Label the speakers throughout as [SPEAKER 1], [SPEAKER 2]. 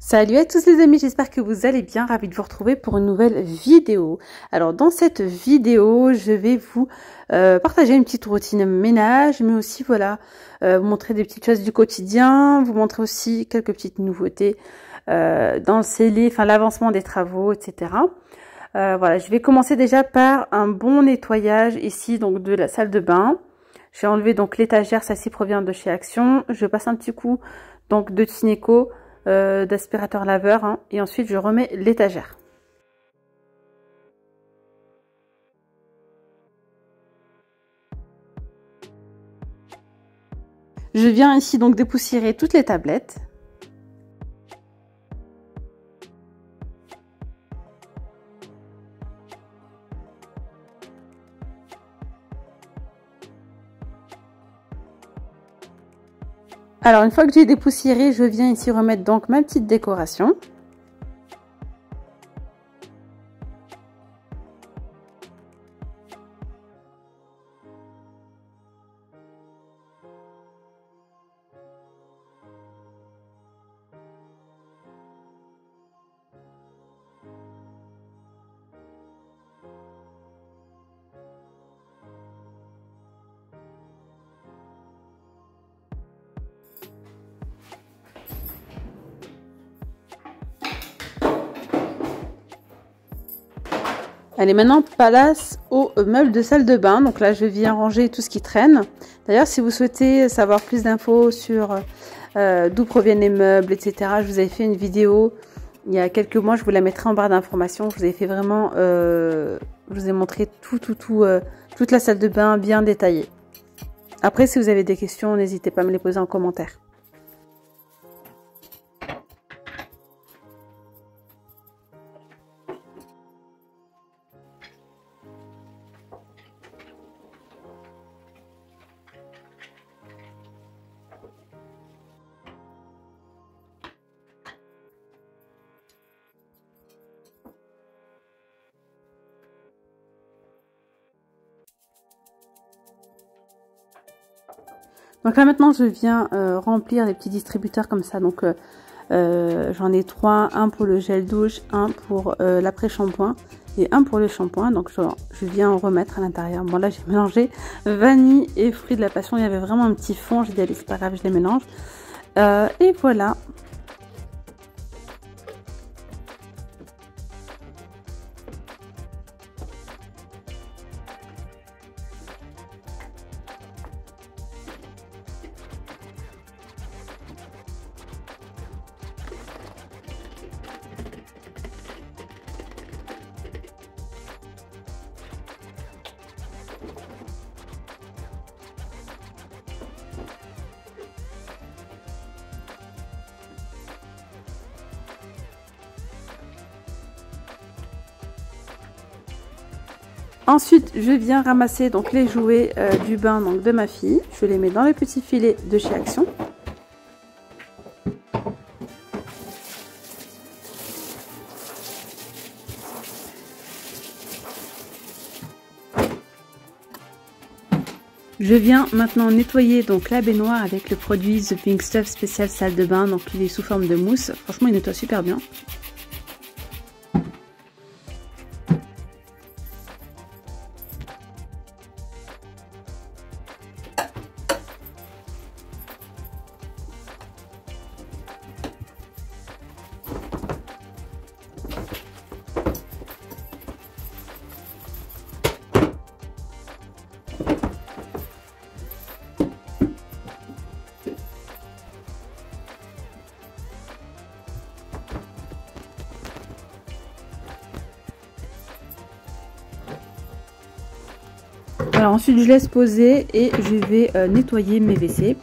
[SPEAKER 1] Salut à tous les amis, j'espère que vous allez bien, ravi de vous retrouver pour une nouvelle vidéo. Alors dans cette vidéo, je vais vous partager une petite routine ménage, mais aussi voilà, vous montrer des petites choses du quotidien, vous montrer aussi quelques petites nouveautés dans le scellé, enfin l'avancement des travaux, etc. Voilà, je vais commencer déjà par un bon nettoyage ici donc de la salle de bain. J'ai enlevé donc l'étagère, celle-ci provient de chez Action. Je passe un petit coup donc de Tineco, d'aspirateur laveur, hein, et ensuite je remets l'étagère. Je viens ici donc dépoussiérer toutes les tablettes. Alors une fois que j'ai dépoussiéré, je viens ici remettre donc ma petite décoration. Allez, maintenant place aux meubles de salle de bain. Donc là, je viens ranger tout ce qui traîne. D'ailleurs, si vous souhaitez savoir plus d'infos sur d'où proviennent les meubles, etc., je vous avais fait une vidéo il y a quelques mois. Je vous la mettrai en barre d'informations. Je vous ai fait vraiment, je vous ai montré toute la salle de bain bien détaillée. Après, si vous avez des questions, n'hésitez pas à me les poser en commentaire. Donc là maintenant je viens remplir les petits distributeurs comme ça. Donc j'en ai 3, un pour le gel douche, un pour l'après-shampoing et un pour le shampoing. Donc je viens en remettre à l'intérieur. Bon là j'ai mélangé vanille et fruits de la passion. Il y avait vraiment un petit fond. J'ai dit allez c'est pas grave, je les mélange. Et voilà. Ensuite, je viens ramasser donc les jouets du bain donc de ma fille. Je les mets dans les petits filets de chez Action. Je viens maintenant nettoyer donc la baignoire avec le produit The Pink Stuff spécial salle de bain. Donc il est sous forme de mousse. Franchement, il nettoie super bien. Alors ensuite je laisse poser et je vais nettoyer mes WC.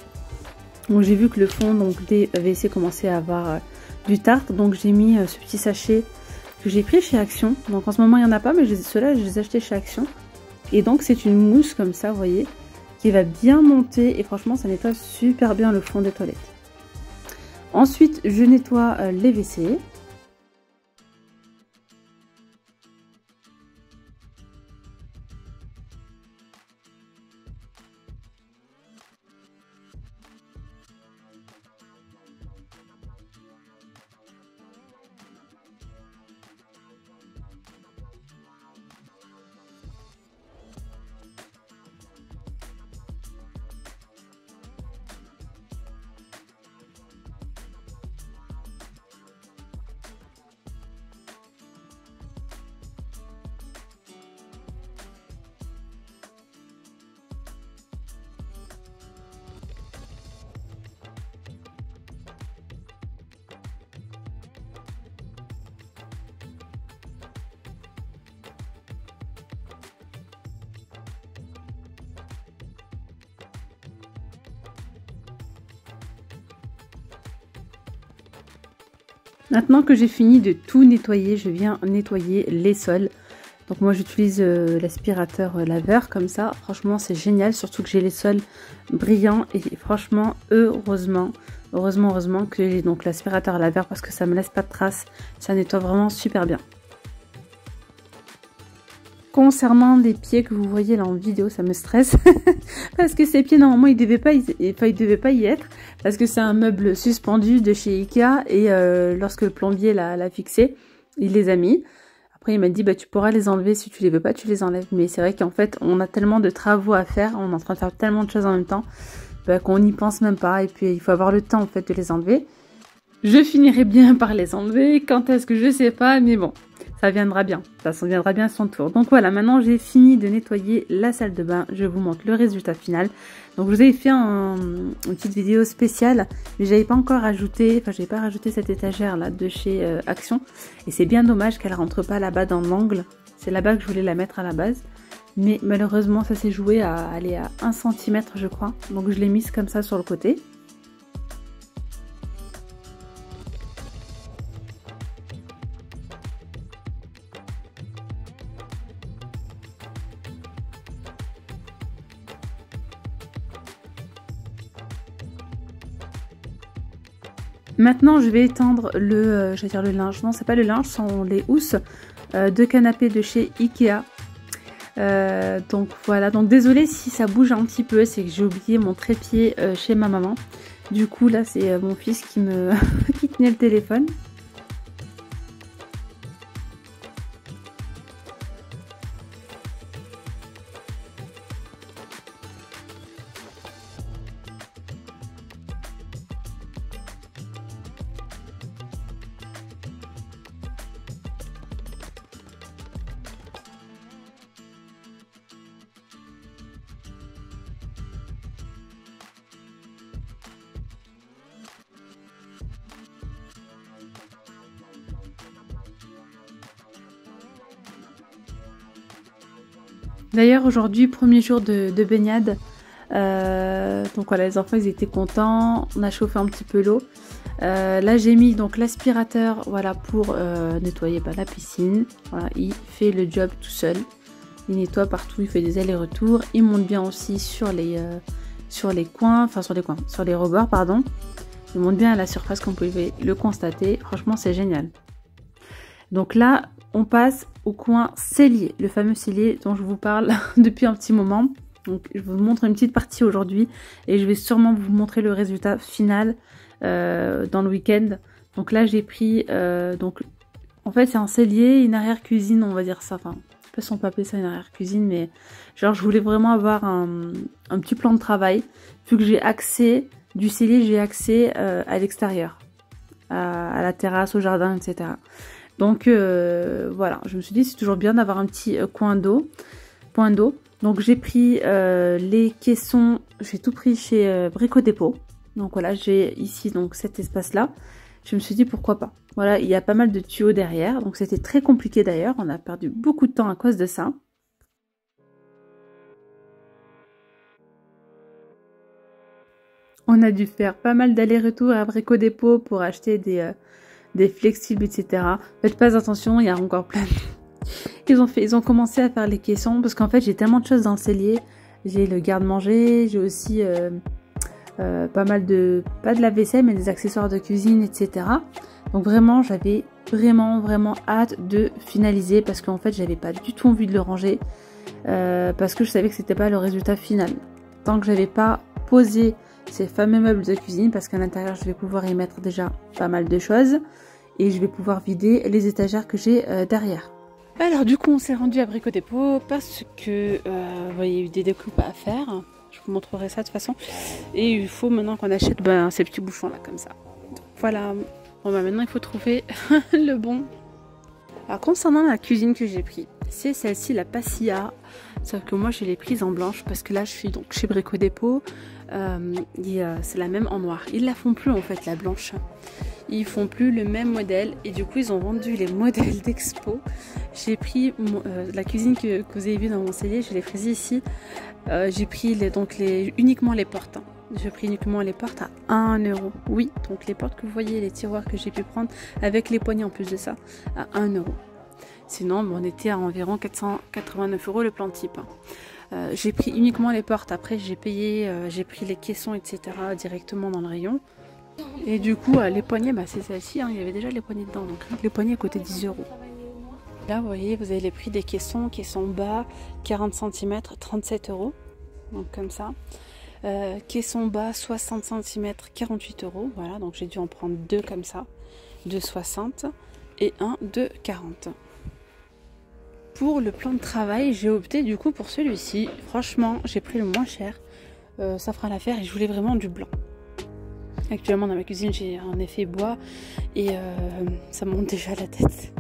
[SPEAKER 1] Donc j'ai vu que le fond donc des WC commençait à avoir du tartre, donc j'ai mis ce petit sachet que j'ai pris chez Action. Donc en ce moment il n'y en a pas, mais ceux-là je les ai achetés chez Action. Et donc c'est une mousse comme ça, vous voyez, qui va bien monter et franchement ça nettoie super bien le fond des toilettes. Ensuite je nettoie les WC. Maintenant que j'ai fini de tout nettoyer, je viens nettoyer les sols. Donc moi j'utilise l'aspirateur laveur comme ça. Franchement c'est génial, surtout que j'ai les sols brillants. Et franchement heureusement que j'ai donc l'aspirateur laveur parce que ça me laisse pas de traces. Ça nettoie vraiment super bien. Concernant les pieds que vous voyez là en vidéo, ça me stresse parce que ces pieds normalement ils devaient pas y être parce que c'est un meuble suspendu de chez Ikea et lorsque le plombier l'a fixé, il les a mis. Après il m'a dit bah tu pourras les enlever si tu les veux pas, tu les enlèves. Mais c'est vrai qu'en fait on a tellement de travaux à faire, on est en train de faire tellement de choses en même temps bah, qu'on n'y pense même pas et puis il faut avoir le temps en fait de les enlever. Je finirai bien par les enlever, quand est-ce que je sais pas, mais bon, ça viendra bien, ça viendra bien à son tour. Donc voilà, maintenant j'ai fini de nettoyer la salle de bain, je vous montre le résultat final. Donc je vous avais fait une petite vidéo spéciale, mais j'avais pas encore rajouté, j'avais pas rajouté cette étagère là de chez Action. Et c'est bien dommage qu'elle rentre pas là-bas dans l'angle, c'est là-bas que je voulais la mettre à la base. Mais malheureusement ça s'est joué à aller à 1 cm je crois, donc je l'ai mise comme ça sur le côté. Maintenant, je vais étendre le linge. Non, c'est pas le linge, ce sont les housses de canapé de chez Ikea. Donc voilà, donc désolée si ça bouge un petit peu, c'est que j'ai oublié mon trépied chez ma maman. Du coup, là, c'est mon fils qui me qui tenait le téléphone. D'ailleurs aujourd'hui premier jour de baignade, donc voilà les enfants ils étaient contents, on a chauffé un petit peu l'eau. Là j'ai mis donc l'aspirateur voilà pour nettoyer la piscine. Voilà, il fait le job tout seul, il nettoie partout, il fait des allers-retours, il monte bien aussi sur les coins, sur les rebords pardon. Il monte bien à la surface comme vous pouvez le constater, franchement c'est génial. Donc là on passe au coin cellier, le fameux cellier dont je vous parle depuis un petit moment. Donc je vous montre une petite partie aujourd'hui et je vais sûrement vous montrer le résultat final dans le week-end. Donc là j'ai pris, donc en fait c'est un cellier, une arrière-cuisine on va dire ça, enfin je sais pas si on peut appeler ça une arrière-cuisine, mais genre je voulais vraiment avoir un petit plan de travail, vu que j'ai accès du cellier, j'ai accès à l'extérieur, à la terrasse, au jardin, etc. Donc voilà, je me suis dit c'est toujours bien d'avoir un petit point d'eau. Donc j'ai pris les caissons, j'ai tout pris chez Brico Dépôt. Donc voilà, j'ai ici donc cet espace là. Je me suis dit pourquoi pas. Voilà, il y a pas mal de tuyaux derrière, donc c'était très compliqué d'ailleurs. On a perdu beaucoup de temps à cause de ça. On a dû faire pas mal d'allers-retours à Brico Dépôt pour acheter des flexibles, etc. Faites pas attention, il y a encore plein de... Ils ont commencé à faire les caissons parce qu'en fait j'ai tellement de choses dans le cellier. J'ai le garde-manger, j'ai aussi pas mal de... pas de lave-vaisselle mais des accessoires de cuisine, etc. Donc vraiment j'avais vraiment hâte de finaliser parce qu'en fait j'avais pas du tout envie de le ranger parce que je savais que c'était pas le résultat final. Tant que j'avais pas posé ces fameux meubles de cuisine parce qu'à l'intérieur je vais pouvoir y mettre déjà pas mal de choses et je vais pouvoir vider les étagères que j'ai derrière. Alors du coup on s'est rendu à Brico Dépôt parce que il y a eu des découpes à faire, je vous montrerai ça de toute façon, et il faut maintenant qu'on achète ces petits bouchons là comme ça. Donc, voilà, bon maintenant il faut trouver le bon. Alors concernant la cuisine que j'ai pris, c'est celle-ci, la Pasilla, sauf que moi je l'ai prise en blanche parce que là je suis donc chez Brico Dépôt. C'est la même en noir. Ils la font plus en fait la blanche. Ils font plus le même modèle et du coup ils ont vendu les modèles d'expo. J'ai pris la cuisine que vous avez vue dans mon cellier, je l'ai prise ici. J'ai pris uniquement les portes. J'ai pris uniquement les portes à 1 euro. Oui, donc les portes que vous voyez, les tiroirs que j'ai pu prendre avec les poignées en plus de ça, à 1 euro. Sinon, on était à environ 489 euros le plan type. J'ai pris uniquement les portes. Après, j'ai payé, j'ai pris les caissons, etc. directement dans le rayon. Et du coup, les poignées, bah, c'est celle-ci. Hein, il y avait déjà les poignées dedans. Donc les poignées coûtaient 10 euros. Là, vous voyez, vous avez les prix des caissons bas, 40 cm, 37 euros. Donc comme ça. Caisson bas 60 cm 48 euros, voilà, donc j'ai dû en prendre deux comme ça, de 60 et un de 40. Pour le plan de travail, j'ai opté du coup pour celui-ci. Franchement, j'ai pris le moins cher, ça fera l'affaire et je voulais vraiment du blanc. Actuellement dans ma cuisine j'ai un effet bois et ça me monte déjà la tête.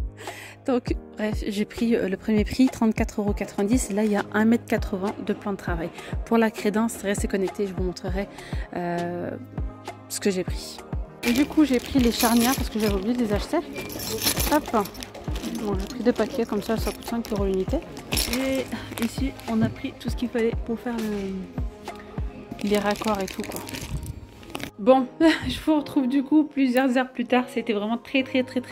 [SPEAKER 1] Donc bref, j'ai pris le premier prix, 34,90 €. Là, il y a 1,80 m de plan de travail. Pour la crédence, restez connectés, je vous montrerai ce que j'ai pris. Et du coup, j'ai pris les charnières parce que j'avais oublié de les acheter. Hop. Bon, j'ai pris 2 paquets, comme ça coûte 5 € l'unité. Et ici, on a pris tout ce qu'il fallait pour faire les raccords et tout, quoi. Bon, je vous retrouve du coup plusieurs heures plus tard. C'était vraiment très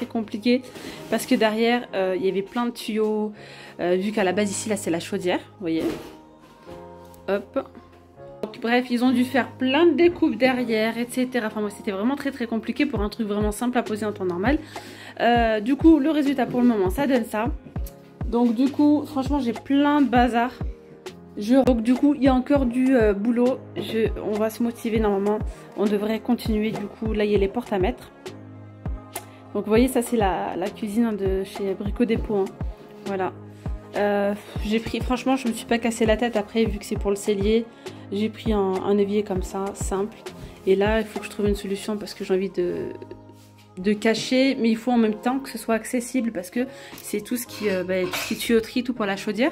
[SPEAKER 1] compliqué parce que derrière il y avait plein de tuyaux, vu qu'à la base ici là c'est la chaudière, vous voyez. Hop. Donc, bref, ils ont dû faire plein de découpes derrière, etc. Enfin moi c'était vraiment très compliqué pour un truc vraiment simple à poser en temps normal. Du coup le résultat pour le moment ça donne ça. Donc du coup franchement j'ai plein de bazar. Donc du coup il y a encore du boulot, on va se motiver normalement, on devrait continuer. Du coup là il y a les portes à mettre. Donc vous voyez ça c'est la cuisine de chez Brico Dépôt, hein. Voilà. J'ai pris, franchement je me suis pas cassé la tête après vu que c'est pour le cellier. J'ai pris un évier comme ça, simple. Et là il faut que je trouve une solution parce que j'ai envie de cacher, mais il faut en même temps que ce soit accessible parce que c'est tout ce qui est tuyauterie, tout pour la chaudière.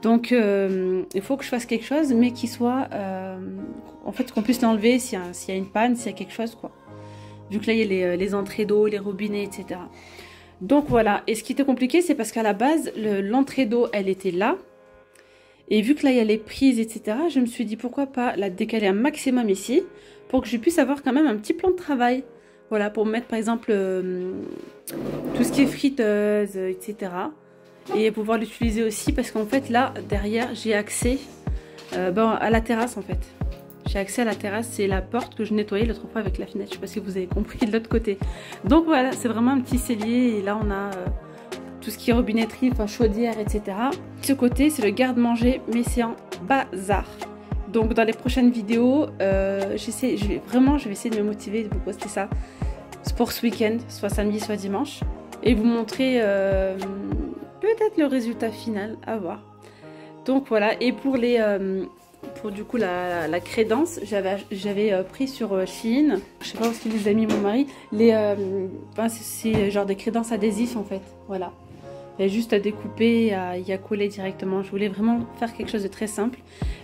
[SPEAKER 1] Donc il faut que je fasse quelque chose mais qui soit en fait qu'on puisse l'enlever s'il y a une panne, s'il y a quelque chose quoi. Vu que là il y a les entrées d'eau, les robinets, etc. Donc voilà, et ce qui était compliqué c'est parce qu'à la base l'entrée d'eau elle était là. Et vu que là il y a les prises, etc. je me suis dit pourquoi pas la décaler un maximum ici pour que je puisse avoir quand même un petit plan de travail. Voilà, pour mettre par exemple tout ce qui est friteuse, etc. Et pouvoir l'utiliser aussi parce qu'en fait là derrière j'ai accès à la terrasse en fait. J'ai accès à la terrasse, c'est la porte que je nettoyais l'autre fois avec la fenêtre, je sais pas si vous avez compris, de l'autre côté. Donc voilà, c'est vraiment un petit cellier et là on a tout ce qui est robinetterie, enfin chaudière, etc. De ce côté c'est le garde-manger mais c'est en bazar. Donc dans les prochaines vidéos, je vais essayer de me motiver de vous poster ça pour ce week-end, soit samedi soit dimanche. Et vous montrer peut-être le résultat final, à voir. Donc voilà, et pour du coup la crédence, j'avais pris sur Shein, je sais pas où est-ce qu'il les a mis mon mari, c'est genre des crédences adhésifs en fait, voilà. Il y a juste à découper et à coller directement. Je voulais vraiment faire quelque chose de très simple.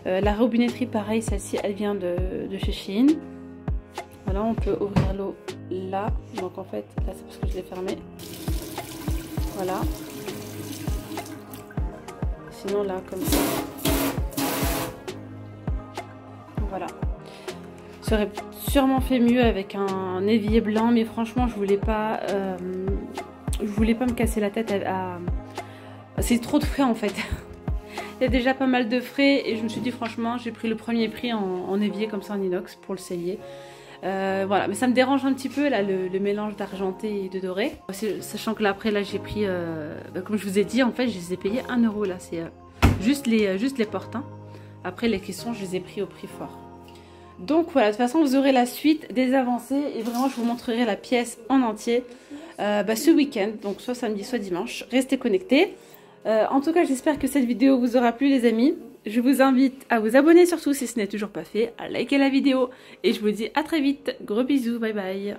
[SPEAKER 1] La robinetterie pareil, celle-ci elle vient de chez Shein. Voilà, on peut ouvrir l'eau là, donc en fait là c'est parce que je l'ai fermé. Voilà. Sinon là comme ça. Voilà. J'aurais sûrement fait mieux avec un évier blanc, mais franchement je voulais pas me casser la tête c'est trop de frais en fait. Il y a déjà pas mal de frais et je me suis dit franchement j'ai pris le premier prix en évier comme ça en inox pour le cellier. Voilà, mais ça me dérange un petit peu là le mélange d'argenté et de doré, sachant que là après là j'ai pris comme je vous ai dit en fait je les ai payés 1 € là, c'est juste les portes, hein. Après les caissons je les ai pris au prix fort. Donc voilà, de toute façon vous aurez la suite des avancées et vraiment je vous montrerai la pièce en entier ce week-end, donc soit samedi soit dimanche. Restez connectés. En tout cas j'espère que cette vidéo vous aura plu les amis. Je vous invite à vous abonner surtout si ce n'est toujours pas fait, à liker la vidéo et je vous dis à très vite. Gros bisous, bye bye.